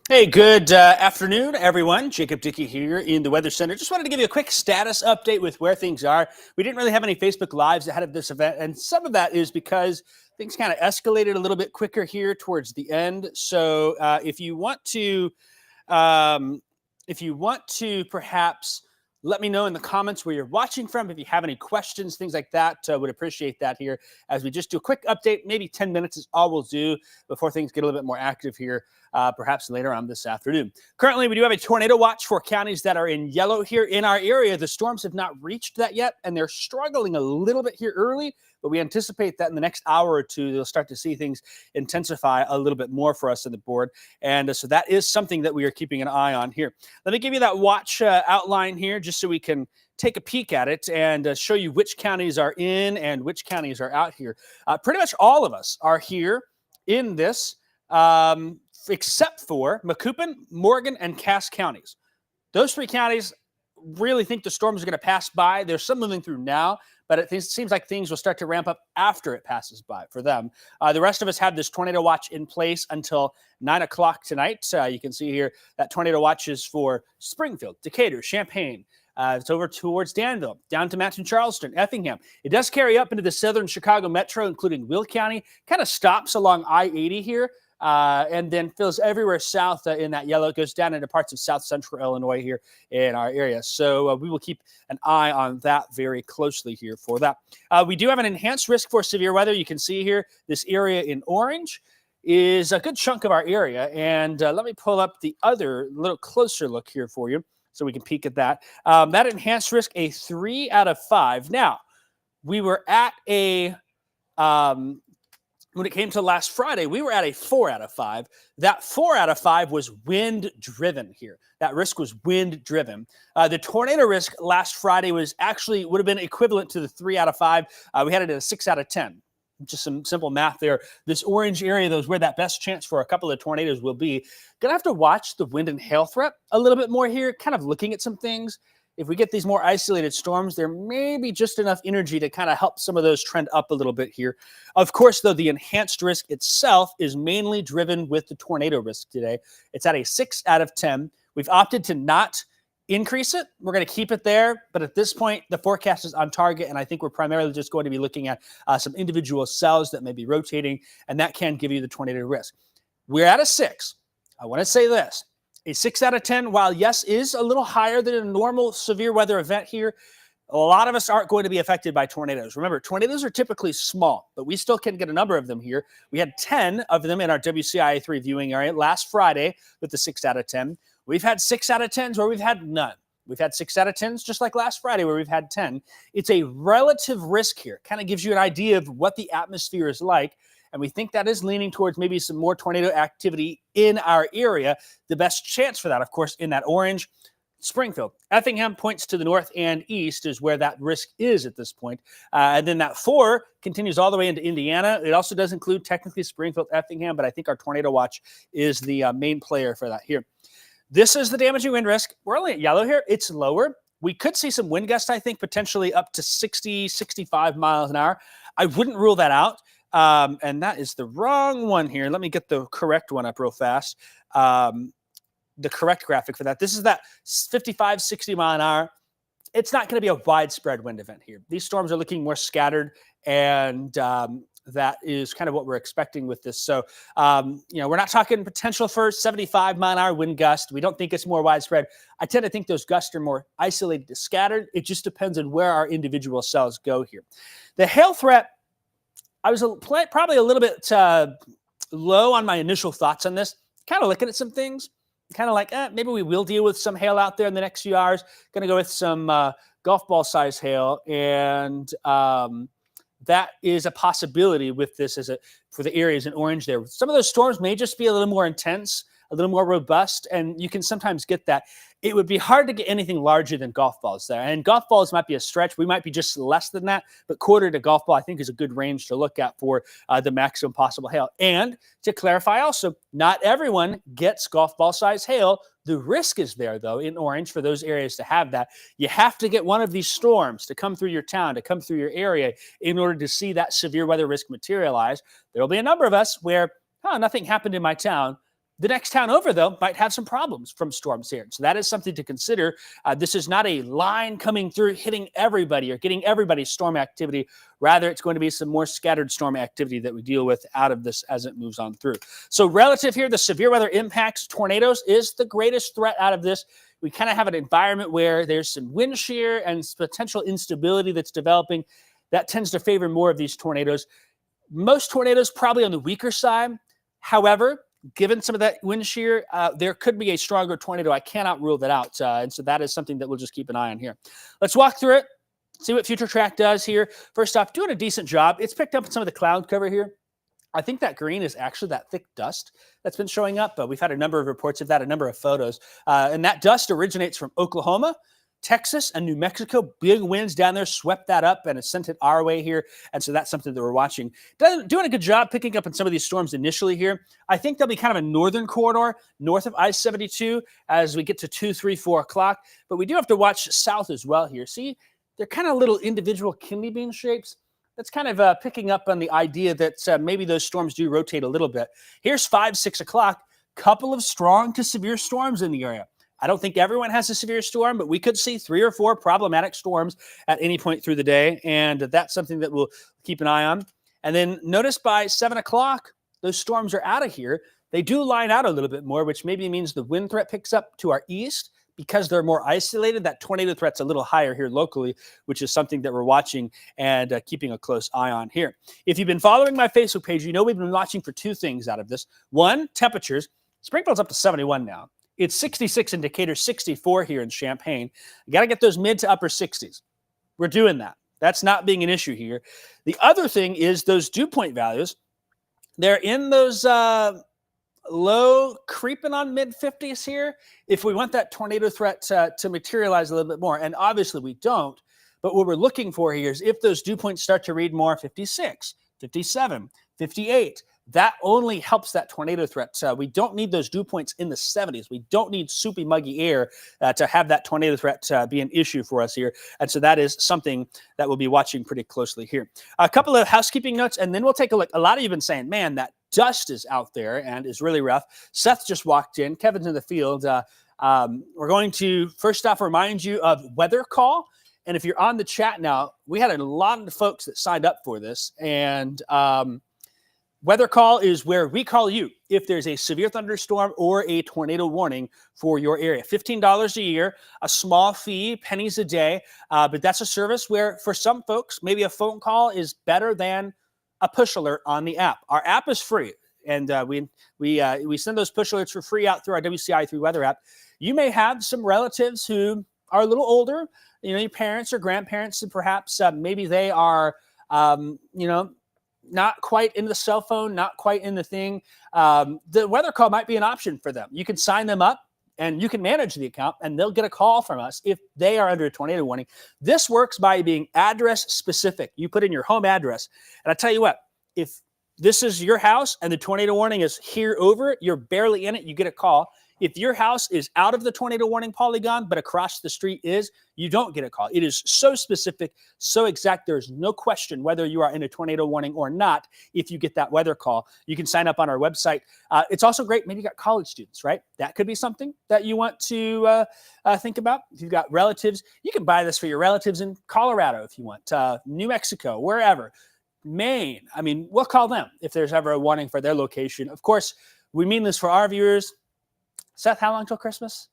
Hey, good afternoon, everyone. Jacob Dickey here in the Weather Center. Just wanted to give you a quick status update with where things are. We didn't really have any Facebook Lives ahead of this event, and some of that is because things kind of escalated a little bit quicker here towards the end. So if you want to perhaps let me know in the comments where you're watching from. If you have any questions, things like that, would appreciate that here as we just do a quick update. Maybe 10 minutes is all we'll do before things get a little bit more active here, perhaps later on this afternoon. Currently, we do have a tornado watch for counties that are in yellow here in our area. The storms have not reached that yet, and they're struggling a little bit here early, but we anticipate that in the next hour or two, they'll start to see things intensify a little bit more for us on the board. And so that is something that we are keeping an eye on here. Let me give you that watch outline here just so we can take a peek at it and show you which counties are in and which counties are out here. Pretty much all of us are here in this, except for Macoupin, Morgan, and Cass counties. Those three counties really think the storm is going to pass by. There's some moving through now, but it seems like things will start to ramp up after it passes by for them. The rest of us have this tornado watch in place until 9 o'clock tonight. You can see here that tornado watch is for Springfield, Decatur, Champaign. It's over towards Danville, down to Matson, Charleston, Effingham. It does carry up into the southern Chicago metro, including Will County. Kind of stops along I-80 here. And then fills everywhere south in that yellow. It goes down into parts of south central Illinois here in our area. So we will keep an eye on that very closely here for that. We do have an enhanced risk for severe weather. You can see here this area in orange is a good chunk of our area. And let me pull up the other little closer look here for you so we can peek at that. That enhanced risk, a 3 out of 5. Now, we were at a... when it came to last Friday, we were at a 4 out of 5. That 4 out of 5 was wind-driven here. That risk was wind-driven. The tornado risk last Friday would have been equivalent to the 3 out of 5. We had it at a 6 out of 10. Just some simple math there. This orange area, though, is where that best chance for a couple of tornadoes will be. Gonna have to watch the wind and hail threat a little bit more here, kind of looking at some things. If we get these more isolated storms, there may be just enough energy to kind of help some of those trend up a little bit here. Of course, though, the enhanced risk itself is mainly driven with the tornado risk today. It's at a 6 out of 10. We've opted to not increase it. We're going to keep it there. But at this point, the forecast is on target. And I think we're primarily just going to be looking at some individual cells that may be rotating. And that can give you the tornado risk. We're at a 6. I want to say this. A 6 out of 10, while yes, is a little higher than a normal severe weather event here, a lot of us aren't going to be affected by tornadoes. Remember, tornadoes are typically small, but we still can get a number of them here. We had 10 of them in our WCIA3 viewing area last Friday with the 6 out of 10. We've had 6 out of 10s where we've had none. We've had 6 out of 10s just like last Friday where we've had 10. It's a relative risk here. Kind of gives you an idea of what the atmosphere is like. And we think that is leaning towards maybe some more tornado activity in our area. The best chance for that, of course, in that orange, Springfield. Effingham points to the north and east is where that risk is at this point. And then that 4 continues all the way into Indiana. It also does include technically Springfield, Effingham, but I think our tornado watch is the main player for that here. This is the damaging wind risk. We're only at yellow here. It's lower. We could see some wind gusts, I think, potentially up to 60, 65 miles an hour. I wouldn't rule that out. And that is the wrong one here. Let me get the correct one up real fast. The correct graphic for that. This is that 55, 60 mile an hour. It's not going to be a widespread wind event here. These storms are looking more scattered, and that is kind of what we're expecting with this. So, we're not talking potential for 75 mile an hour wind gust. We don't think it's more widespread. I tend to think those gusts are more isolated to scattered. It just depends on where our individual cells go here. The hail threat, I was probably a little bit low on my initial thoughts on this. Kind of looking at some things, kind of like, maybe we will deal with some hail out there in the next few hours. Going to go with some golf ball size hail, and that is a possibility with this for the areas in orange there. Some of those storms may just be a little more intense, a little more robust, and you can sometimes get that. It would be hard to get anything larger than golf balls there. And golf balls might be a stretch. We might be just less than that, but quarter to golf ball, I think, is a good range to look at for the maximum possible hail. And to clarify also, not everyone gets golf ball size hail. The risk is there, though, in orange for those areas to have that. You have to get one of these storms to come through your town, to come through your area in order to see that severe weather risk materialize. There will be a number of us where, nothing happened in my town. The next town over, though, might have some problems from storms here. So that is something to consider. This is not a line coming through, hitting everybody or getting everybody's storm activity. Rather, it's going to be some more scattered storm activity that we deal with out of this as it moves on through. So relative here, the severe weather impacts, tornadoes is the greatest threat out of this. We kind of have an environment where there's some wind shear and potential instability that's developing. That tends to favor more of these tornadoes. Most tornadoes probably on the weaker side. However, given some of that wind shear, there could be a stronger tornado. I cannot rule that out. And so that is something that we'll just keep an eye on here. Let's walk through it, see what Future Track does here. First off, doing a decent job. It's picked up some of the cloud cover here. I think that green is actually that thick dust that's been showing up. We've had a number of reports of that, a number of photos. And that dust originates from Oklahoma, Texas, and New Mexico. Big winds down there swept that up and it sent it our way here. And so that's something that we're watching. Doing a good job picking up on some of these storms initially here. I think there'll be kind of a northern corridor north of I-72 as we get to 2, 3, 4 o'clock. But we do have to watch south as well here. See, they're kind of little individual kidney bean shapes. That's kind of picking up on the idea that maybe those storms do rotate a little bit. Here's 5, 6 o'clock. Couple of strong to severe storms in the area. I don't think everyone has a severe storm, but we could see 3 or 4 problematic storms at any point through the day, and that's something that we'll keep an eye on. And then notice by 7 o'clock, those storms are out of here. They do line out a little bit more, which maybe means the wind threat picks up to our east. Because they're more isolated, that tornado threat's a little higher here locally, which is something that we're watching and keeping a close eye on here. If you've been following my Facebook page, you know we've been watching for 2 things out of this. One, temperatures. Springfield's up to 71 now. It's 66 in Decatur, 64 here in Champaign. You got to get those mid to upper 60s. We're doing that. That's not being an issue here. The other thing is those dew point values. They're in those low, creeping on mid-50s here. If we want that tornado threat to materialize a little bit more, and obviously we don't, but what we're looking for here is if those dew points start to read more 56, 57, 58, that only helps that tornado threat. We don't need those dew points in the 70s. We don't need soupy, muggy air to have that tornado threat be an issue for us here. And so that is something that we'll be watching pretty closely here. A couple of housekeeping notes, and then we'll take a look. A lot of you have been saying, man, that dust is out there and is really rough. Seth just walked in. Kevin's in the field. We're going to, first off, remind you of WeatherCall. And if you're on the chat now, we had a lot of folks that signed up for this. And WeatherCall is where we call you if there's a severe thunderstorm or a tornado warning for your area. $15 a year, a small fee, pennies a day. But that's a service where for some folks, maybe a phone call is better than a push alert on the app. Our app is free. And we send those push alerts for free out through our WCI3 weather app. You may have some relatives who are a little older, your parents or grandparents, and perhaps maybe they are, not quite in the cell phone, not quite in the thing. The weather call might be an option for them. You can sign them up and you can manage the account and they'll get a call from us if they are under a tornado warning. This works by being address specific. You put in your home address. And I tell you what, if this is your house and the tornado warning is here over it, you're barely in it, you get a call. If your house is out of the tornado warning polygon, but across the street is, you don't get a call. It is so specific, so exact. There's no question whether you are in a tornado warning or not if you get that weather call. You can sign up on our website. It's also great. Maybe you got college students, right? That could be something that you want to think about. If you've got relatives, you can buy this for your relatives in Colorado if you want, New Mexico, wherever, Maine. I mean, we'll call them if there's ever a warning for their location. Of course, we mean this for our viewers. Seth, how long till Christmas?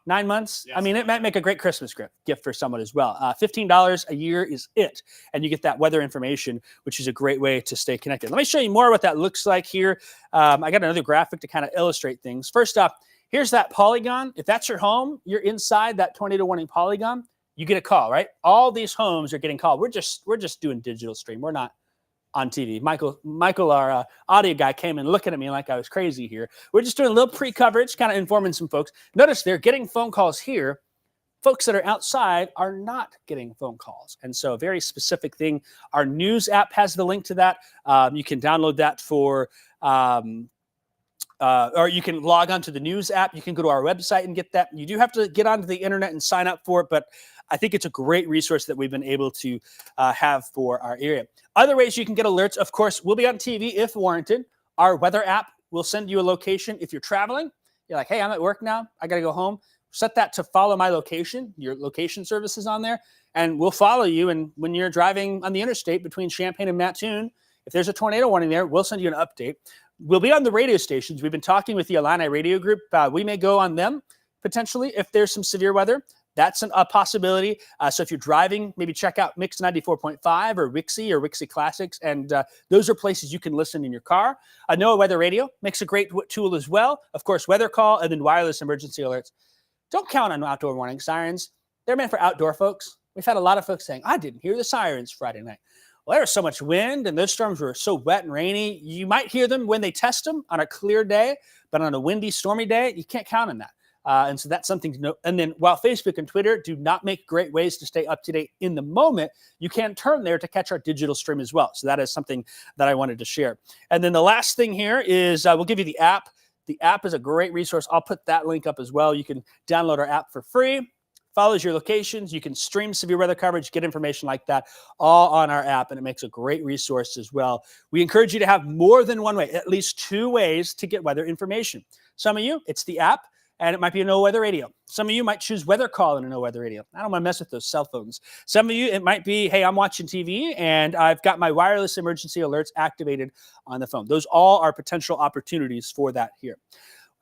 9 months? Yes. I mean, it might make a great Christmas gift for someone as well. $15 a year is it. And you get that weather information, which is a great way to stay connected. Let me show you more what that looks like here. I got another graphic to kind of illustrate things. First off, here's that polygon. If that's your home, you're inside that tornado warning polygon, you get a call, right? All these homes are getting called. We're just doing digital stream. We're not on TV. Michael, our audio guy, came in looking at me like I was crazy here. We're just doing a little pre-coverage, kind of informing some folks. Notice they're getting phone calls here. Folks that are outside are not getting phone calls. And so a very specific thing. Our news app has the link to that. You can download that for, or you can log on to the news app. You can go to our website and get that. You do have to get onto the internet and sign up for it, but I think it's a great resource that we've been able to have for our area. Other ways you can get alerts, of course, we'll be on TV if warranted. Our weather app we'll send you a location. If you're traveling, you're like, hey, I'm at work now. I got to go home. Set that to follow my location. Your location service is on there, and we'll follow you. And when you're driving on the interstate between Champaign and Mattoon, if there's a tornado warning there, we'll send you an update. We'll be on the radio stations. We've been talking with the Illini radio group. We may go on them potentially if there's some severe weather. That's a possibility. So if you're driving, maybe check out Mix 94.5 or Wixie Classics. And those are places you can listen in your car. NOAA Weather Radio makes a great tool as well. Of course, WeatherCall and then wireless emergency alerts. Don't count on outdoor warning sirens. They're meant for outdoor folks. We've had a lot of folks saying, I didn't hear the sirens Friday night. Well, there was so much wind and those storms were so wet and rainy. You might hear them when they test them on a clear day, but on a windy, stormy day, you can't count on that. And so that's something to note. And then while Facebook and Twitter do not make great ways to stay up to date in the moment, you can turn there to catch our digital stream as well. So that is something that I wanted to share. And then the last thing here is we'll give you the app. The app is a great resource. I'll put that link up as well. You can download our app for free. Follows your locations. You can stream severe weather coverage, get information like that, all on our app, and it makes a great resource as well. We encourage you to have more than one way, at least 2 ways to get weather information. Some of you, it's the app, and it might be a NOAA Weather Radio. Some of you might choose WeatherCall in a NOAA Weather Radio. I don't want to mess with those cell phones. Some of you, it might be, hey, I'm watching TV, and I've got my wireless emergency alerts activated on the phone. Those all are potential opportunities for that here.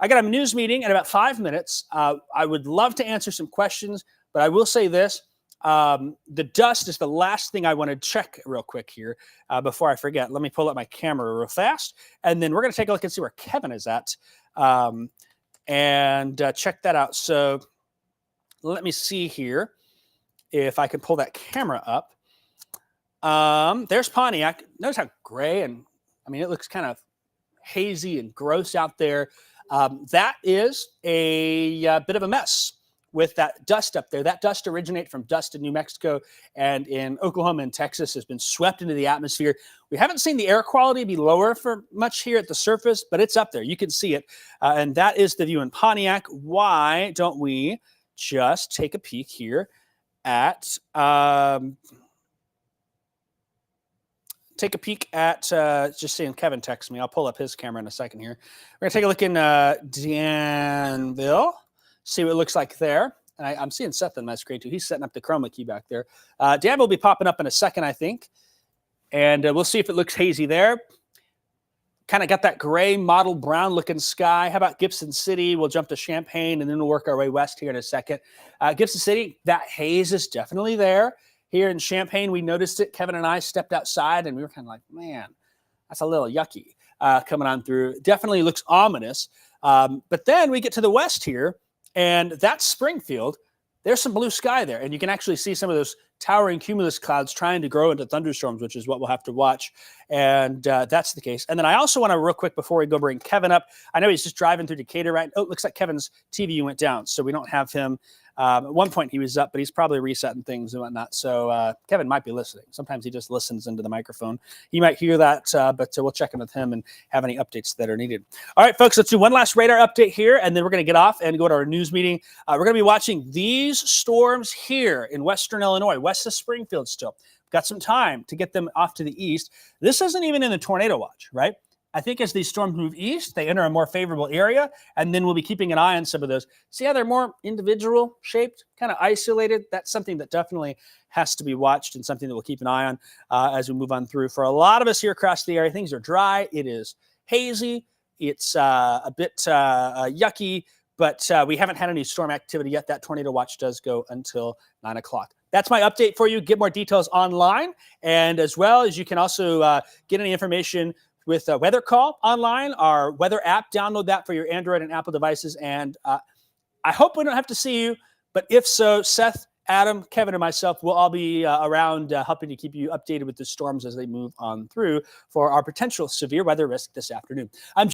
I got a news meeting in about 5 minutes. I would love to answer some questions, but I will say this. The dust is the last thing I want to check real quick here before I forget. Let me pull up my camera real fast, and then we're going to take a look and see where Kevin is at and check that out. So let me see here if I can pull that camera up. There's Pontiac. Notice how gray and, I mean, it looks kind of hazy and gross out there. That is a bit of a mess with that dust up there. That dust originates from dust in New Mexico and in Oklahoma and Texas has been swept into the atmosphere. We haven't seen the air quality be lower for much here at the surface, but it's up there. You can see it. And that is the view in Pontiac. Why don't we just take a peek here at just seeing Kevin text me. I'll pull up his camera in a second here. We're going to take a look in Danville, see what it looks like there. And I'm seeing Seth on my screen too. He's setting up the chroma key back there. Danville will be popping up in a second, I think. And we'll see if it looks hazy there. Kind of got that gray, mottled brown looking sky. How about Gibson City? We'll jump to Champaign and then we'll work our way west here in a second. Gibson City, that haze is definitely there. Here in Champaign, we noticed it. Kevin and I stepped outside, and we were kind of like, man, that's a little yucky coming on through. Definitely looks ominous. But then we get to the west here, and that's Springfield. There's some blue sky there, and you can actually see some of those towering cumulus clouds trying to grow into thunderstorms, which is what we'll have to watch. And that's the case. And then I also want to, real quick, before we go bring Kevin up, I know he's just driving through Decatur, right? Oh, it looks like Kevin's TV went down, so we don't have him. At one point he was up, but he's probably resetting things and whatnot. So Kevin might be listening. Sometimes he just listens into the microphone. You might hear that, but we'll check in with him and have any updates that are needed. All right, folks, let's do one last radar update here, and then we're going to get off and go to our news meeting. We're going to be watching these storms here in western Illinois, west of Springfield still. We've got some time to get them off to the east. This isn't even in the tornado watch, right? I think as these storms move east, they enter a more favorable area, and then we'll be keeping an eye on some of those. See how they're more individual shaped, kind of isolated? That's something that definitely has to be watched and something that we'll keep an eye on as we move on through. For a lot of us here across the area, things are dry. It is hazy. It's a bit yucky, but we haven't had any storm activity yet. That tornado watch does go until 9 o'clock. That's my update for you. Get more details online, and as well as you can also get any information with WeatherCall online, our weather app. Download that for your Android and Apple devices. And I hope we don't have to see you, but if so, Seth, Adam, Kevin, and myself will all be around helping to keep you updated with the storms as they move on through for our potential severe weather risk this afternoon. I'm